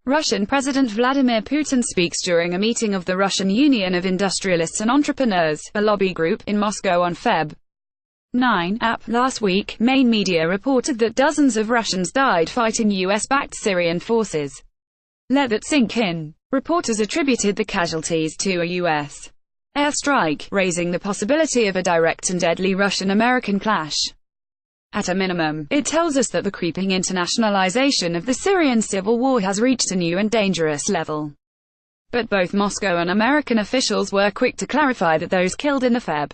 Russian President Vladimir Putin speaks during a meeting of the Russian Union of Industrialists and Entrepreneurs, a lobby group, in Moscow on Feb. 9. Last week, main media reported that dozens of Russians died fighting US-backed Syrian forces. Let that sink in. Reporters attributed the casualties to a U.S. airstrike, raising the possibility of a direct and deadly Russian-American clash. At a minimum, it tells us that the creeping internationalization of the Syrian civil war has reached a new and dangerous level. But both Moscow and American officials were quick to clarify that those killed in the Feb.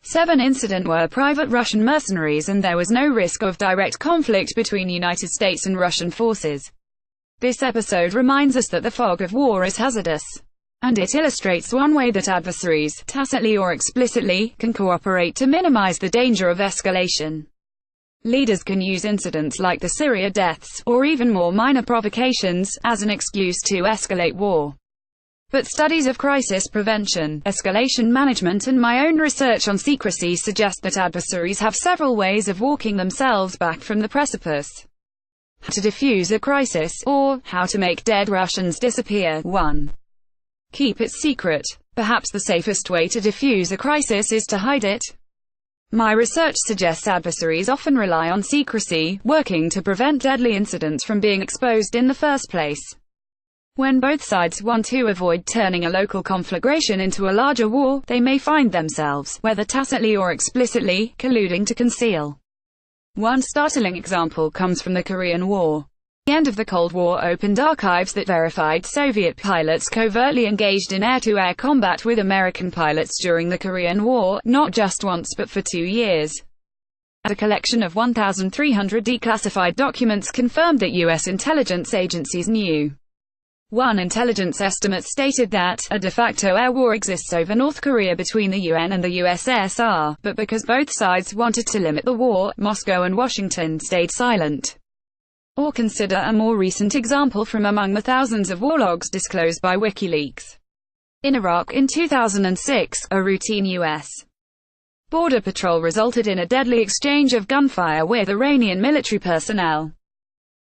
7 incident were private Russian mercenaries and there was no risk of direct conflict between United States and Russian forces. This episode reminds us that the fog of war is hazardous. And it illustrates one way that adversaries, tacitly or explicitly, can cooperate to minimize the danger of escalation. Leaders can use incidents like the Syria deaths, or even more minor provocations, as an excuse to escalate war. But studies of crisis prevention, escalation management and my own research on secrecy suggest that adversaries have several ways of walking themselves back from the precipice. How to defuse a crisis, or how to make dead Russians disappear. 1. Keep it secret. Perhaps the safest way to defuse a crisis is to hide it. My research suggests adversaries often rely on secrecy, working to prevent deadly incidents from being exposed in the first place. When both sides want to avoid turning a local conflagration into a larger war, they may find themselves, whether tacitly or explicitly, colluding to conceal. One startling example comes from the Korean War. The end of the Cold War opened archives that verified Soviet pilots covertly engaged in air-to-air combat with American pilots during the Korean War, not just once but for 2 years. A collection of 1,300 declassified documents confirmed that U.S. intelligence agencies knew. One intelligence estimate stated that a de facto air war exists over North Korea between the UN and the USSR, but because both sides wanted to limit the war, Moscow and Washington stayed silent. Or consider a more recent example from among the thousands of war logs disclosed by WikiLeaks. In Iraq in 2006, a routine U.S. border patrol resulted in a deadly exchange of gunfire with Iranian military personnel.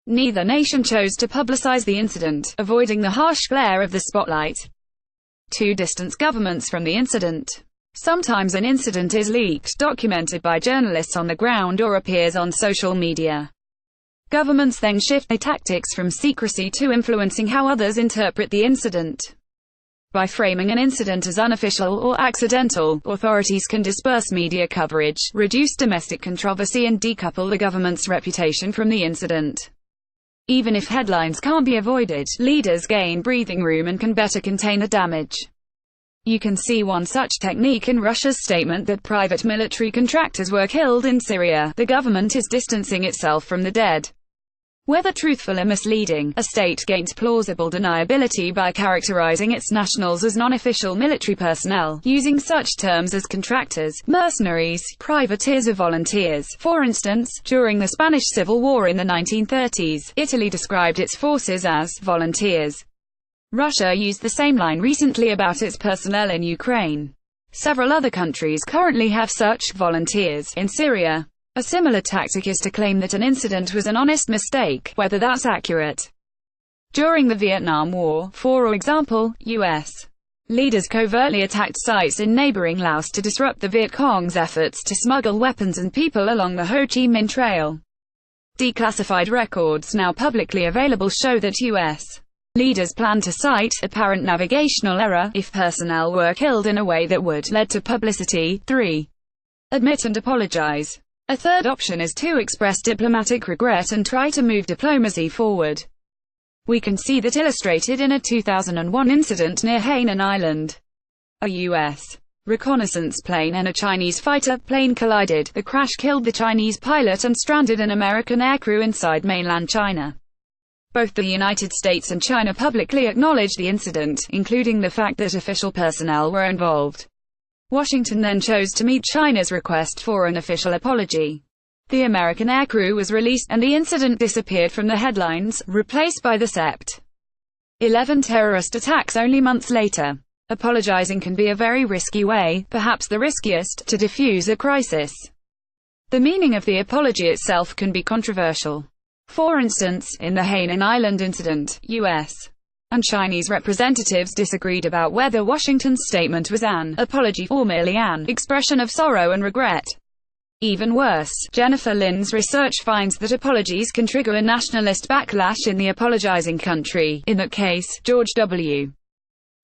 Neither nation chose to publicize the incident, avoiding the harsh glare of the spotlight. 2. Distance governments from the incident. Sometimes an incident is leaked, documented by journalists on the ground or appears on social media. Governments then shift their tactics from secrecy to influencing how others interpret the incident. By framing an incident as unofficial or accidental, authorities can disperse media coverage, reduce domestic controversy and decouple the government's reputation from the incident. Even if headlines can't be avoided, leaders gain breathing room and can better contain the damage. You can see one such technique in Russia's statement that private military contractors were killed in Syria. The government is distancing itself from the dead. Whether truthful or misleading, a state gains plausible deniability by characterizing its nationals as non-official military personnel, using such terms as contractors, mercenaries, privateers or volunteers. For instance, during the Spanish Civil War in the 1930s, Italy described its forces as volunteers. Russia used the same line recently about its personnel in Ukraine. Several other countries currently have such volunteers in Syria. A similar tactic is to claim that an incident was an honest mistake, whether that's accurate. During the Vietnam War, for example, U.S. leaders covertly attacked sites in neighboring Laos to disrupt the Viet Cong's efforts to smuggle weapons and people along the Ho Chi Minh Trail. Declassified records now publicly available show that U.S. leaders planned to cite apparent navigational error if personnel were killed in a way that would lead to publicity. 3. Admit and apologize. A third option is to express diplomatic regret and try to move diplomacy forward. We can see that illustrated in a 2001 incident near Hainan Island. A U.S. reconnaissance plane and a Chinese fighter plane collided. The crash killed the Chinese pilot and stranded an American aircrew inside mainland China. Both the United States and China publicly acknowledged the incident, including the fact that official personnel were involved. Washington then chose to meet China's request for an official apology. The American aircrew was released, and the incident disappeared from the headlines, replaced by the Sept. 11 terrorist attacks only months later. Apologizing can be a very risky way, perhaps the riskiest, to defuse a crisis. The meaning of the apology itself can be controversial. For instance, in the Hainan Island incident, U.S. and Chinese representatives disagreed about whether Washington's statement was an apology or merely an expression of sorrow and regret. Even worse, Jennifer Lynn's research finds that apologies can trigger a nationalist backlash in the apologizing country. In that case, George W.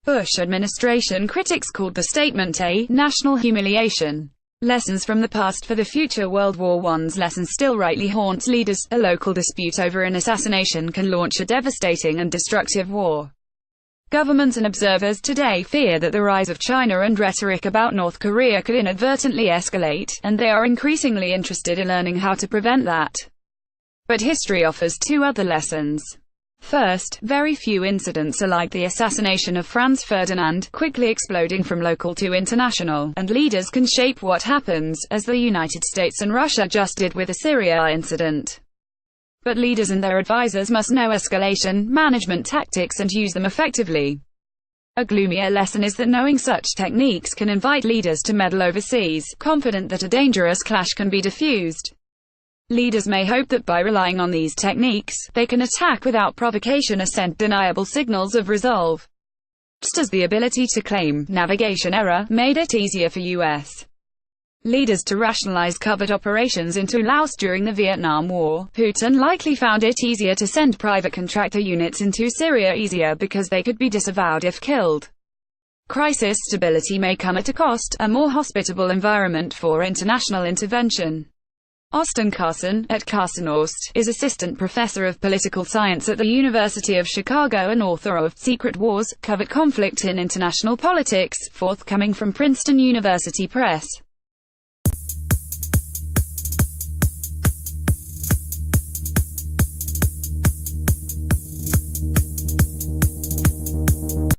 Bush administration critics called the statement a national humiliation. Lessons from the past for the future. World War I's lesson still rightly haunts leaders. A local dispute over an assassination can launch a devastating and destructive war. Governments and observers today fear that the rise of China and rhetoric about North Korea could inadvertently escalate, and they are increasingly interested in learning how to prevent that. But history offers two other lessons. First, very few incidents are like the assassination of Franz Ferdinand, quickly exploding from local to international, and leaders can shape what happens, as the United States and Russia just did with the Syria incident. But leaders and their advisors must know escalation management tactics and use them effectively. A gloomier lesson is that knowing such techniques can invite leaders to meddle overseas, confident that a dangerous clash can be diffused. Leaders may hope that by relying on these techniques, they can attack without provocation or send deniable signals of resolve. Just as the ability to claim navigation error made it easier for U.S. leaders to rationalize covert operations into Laos during the Vietnam War, Putin likely found it easier to send private contractor units into Syria easier because they could be disavowed if killed. Crisis stability may come at a cost, a more hospitable environment for international intervention. Austin Carson, at Carson-Ost, is assistant professor of political science at the University of Chicago and author of Secret Wars, Covert Conflict in International Politics, forthcoming from Princeton University Press.